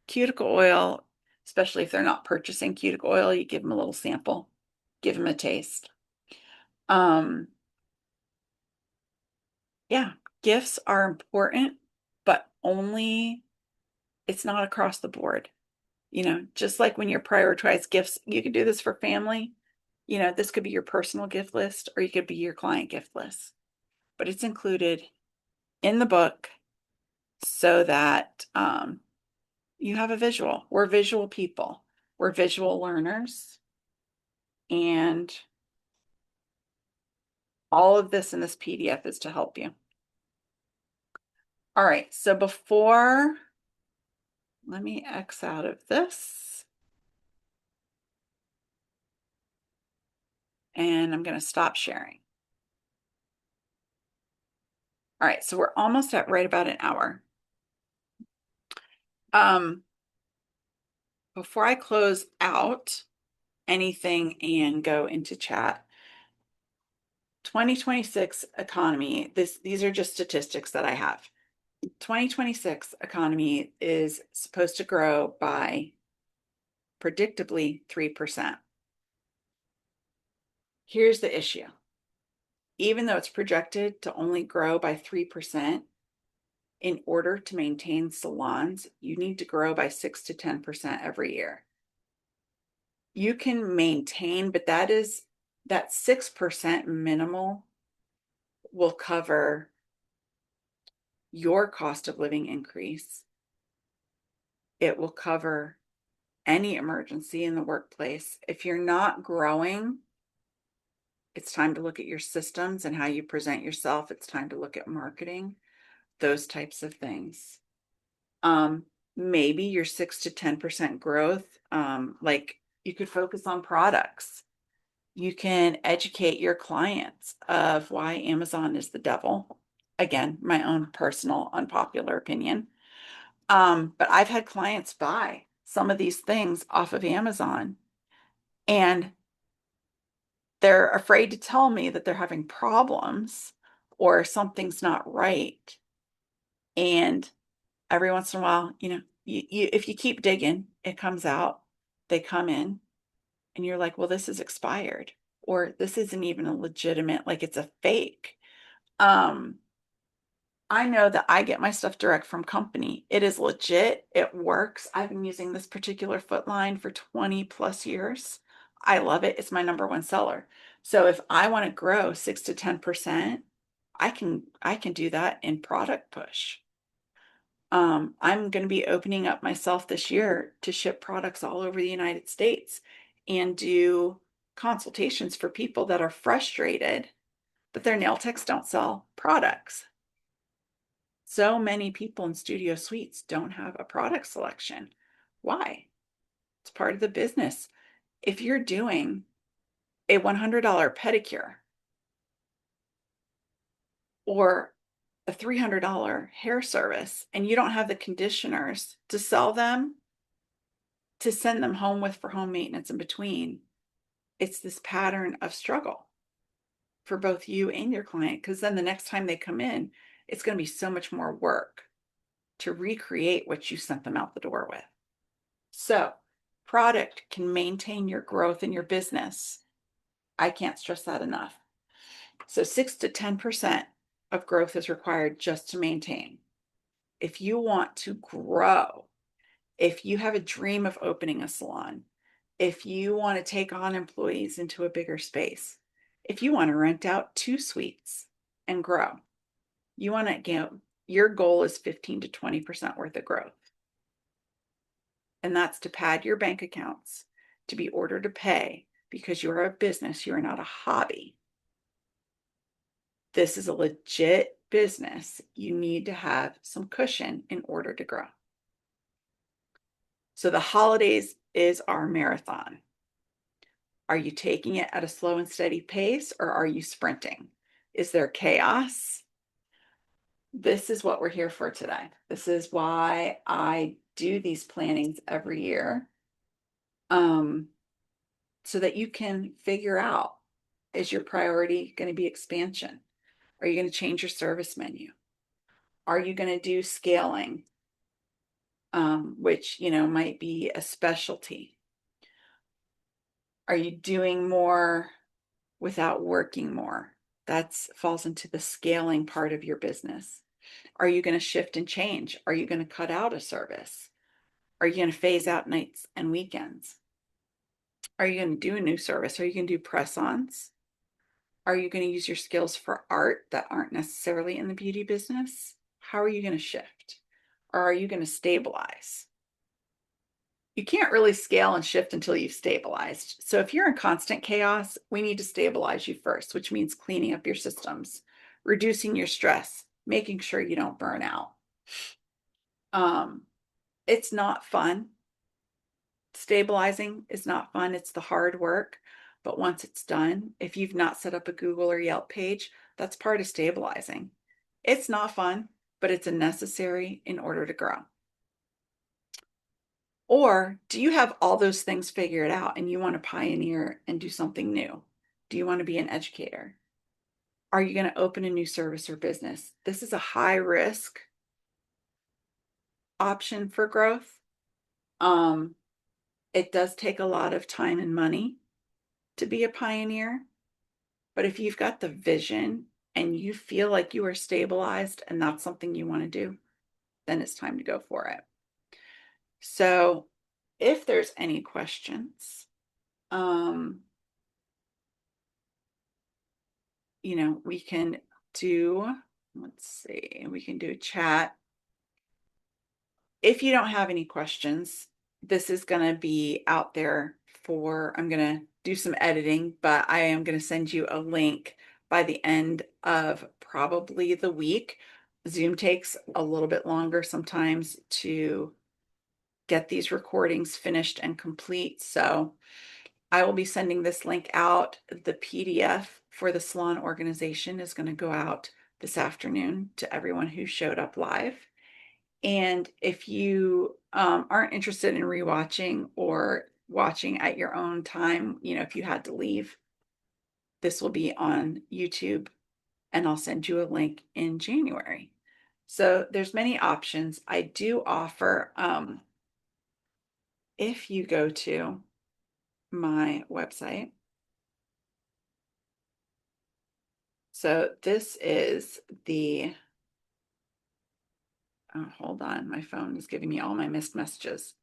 cuticle oil. Especially if they're not purchasing cuticle oil, you give them a little sample, give them a taste. Yeah, gifts are important, but only it's not across the board. Just like when you prioritize gifts, you could do this for family. This could be your personal gift list or you could be your client gift list, but it's included in the book so that you have a visual. We're visual people, we're visual learners, and all of this in this PDF is to help you. All right, so let me X out of this. And I'm going to stop sharing. All right, so we're almost at right about an hour. Before I close out anything and go into chat, 2026 economy, these are just statistics that I have. 2026 economy is supposed to grow by predictably 3%. Here's the issue. Even though it's projected to only grow by 3%, in order to maintain salons, you need to grow by 6 to 10% every year. You can maintain, but that 6% minimal will cover your cost of living increase. It will cover any emergency in the workplace. If you're not growing, it's time to look at your systems and how you present yourself. It's time to look at marketing, those types of things. Um, Maybe your 6 to 10% growth, like you could focus on products. You can educate your clients of why Amazon is the devil. Again, my own personal unpopular opinion. But I've had clients buy some of these things off of Amazon and they're afraid to tell me that they're having problems or something's not right. And every once in a while, if you keep digging, it comes out. They come in and you're like, well, this is expired, or this isn't even a legitimate, like it's a fake. Um, I know that I get my stuff direct from company. It is legit. It works. I've been using this particular foot line for 20 plus years. I love it. It's my number one seller. So if I want to grow 6 to 10%, I can do that in product push. I'm going to be opening up myself this year to ship products all over the United States and do consultations for people that are frustrated that their nail techs don't sell products. So many people in studio suites don't have a product selection. Why? It's part of the business. If you're doing a $100 pedicure or a $300 hair service and you don't have the conditioners to sell them, to send them home with for home maintenance in between, it's this pattern of struggle for both you and your client. Because then the next time they come in, it's going to be so much more work to recreate what you sent them out the door with. So, product can maintain your growth in your business. I can't stress that enough. So, 6 to 10% of growth is required just to maintain. If you want to grow, if you have a dream of opening a salon, if you want to take on employees into a bigger space, if you want to rent out 2 suites and grow, you want to get your goal is 15 to 20% worth of growth. And that's to pad your bank accounts, to be ordered to pay because you're a business, you're not a hobby. This is a legit business. You need to have some cushion in order to grow. So the holidays is our marathon. Are you taking it at a slow and steady pace or are you sprinting? Is there chaos? This is what we're here for today. This is why I do these plannings every year. So that you can figure out, is your priority going to be expansion? Are you going to change your service menu? Are you going to do scaling, which, might be a specialty? Are you doing more without working more? That falls into the scaling part of your business. Are you going to shift and change? Are you going to cut out a service? Are you going to phase out nights and weekends? Are you going to do a new service? Are you going to do press-ons? Are you going to use your skills for art that aren't necessarily in the beauty business? How are you going to shift? Or are you going to stabilize? You can't really scale and shift until you've stabilized. So if you're in constant chaos, we need to stabilize you first, which means cleaning up your systems, reducing your stress, making sure you don't burn out. It's not fun. Stabilizing is not fun. It's the hard work. But once it's done, if you've not set up a Google or Yelp page, that's part of stabilizing. It's not fun, but it's a necessary in order to grow. Or do you have all those things figured out and you want to pioneer and do something new? Do you want to be an educator? Are you going to open a new service or business? This is a high risk option for growth. Um, it does take a lot of time and money to be a pioneer. But if you've got the vision and you feel like you are stabilized and that's something you want to do, then it's time to go for it. So if there's any questions, um, we can do, let's see, we can do a chat. If you don't have any questions, this is going to be out there I'm going to do some editing, but I am going to send you a link by the end of probably the week. Zoom takes a little bit longer sometimes to get these recordings finished and complete. So I will be sending this link out. The PDF for the salon organization is going to go out this afternoon to everyone who showed up live. And if you aren't interested in rewatching or watching at your own time, if you had to leave, this will be on YouTube and I'll send you a link in January. So there's many options. I do offer, if you go to my website, so this is oh, hold on, my phone is giving me all my missed messages.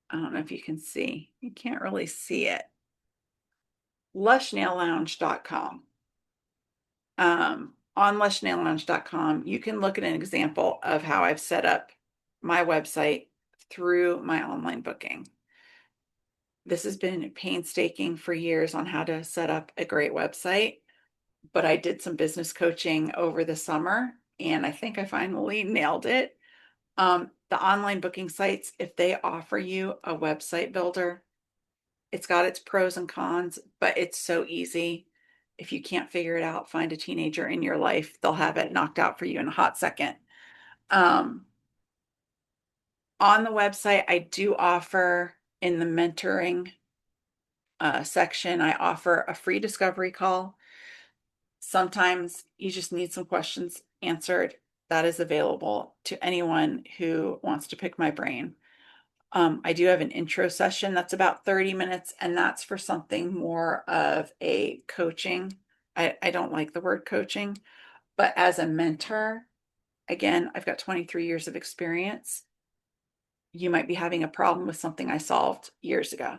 I don't know if you can see. You can't really see it. Lushnaillounge.com. On lushnaillounge.com, you can look at an example of how I've set up my website through my online booking. This has been painstaking for years on how to set up a great website, but I did some business coaching over the summer and I think I finally nailed it. The online booking sites, if they offer you a website builder, it's got its pros and cons, but it's so easy. If you can't figure it out, find a teenager in your life. They'll have it knocked out for you in a hot second. Um, on the website, I do offer in the mentoring section, I offer a free discovery call. Sometimes you just need some questions answered. That is available to anyone who wants to pick my brain. I do have an intro session that's about 30 minutes, and that's for something more of a coaching. I don't like the word coaching, but as a mentor, again, I've got 23 years of experience. You might be having a problem with something I solved years ago.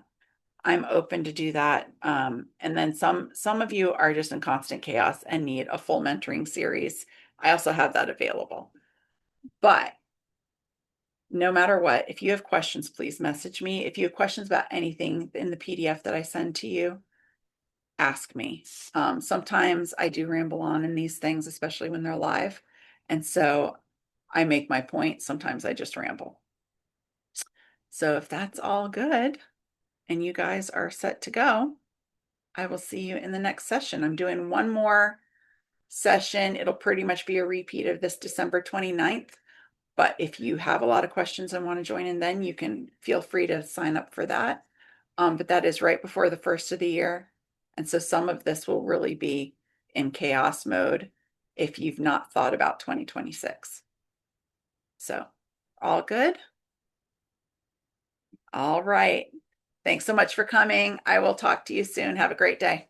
I'm open to do that. And then some of you are just in constant chaos and need a full mentoring series. I also have that available. But no matter what, if you have questions, please message me. If you have questions about anything in the PDF that I send to you, ask me. Sometimes I do ramble on in these things, especially when they're live. And so I make my point. Sometimes I just ramble. So if that's all good and you guys are set to go, I will see you in the next session. I'm doing one more session. It'll pretty much be a repeat of this December 29th. But if you have a lot of questions and want to join in, then you can feel free to sign up for that. But that is right before the first of the year. And so some of this will really be in chaos mode if you've not thought about 2026. So all good? All right. Thanks so much for coming. I will talk to you soon. Have a great day.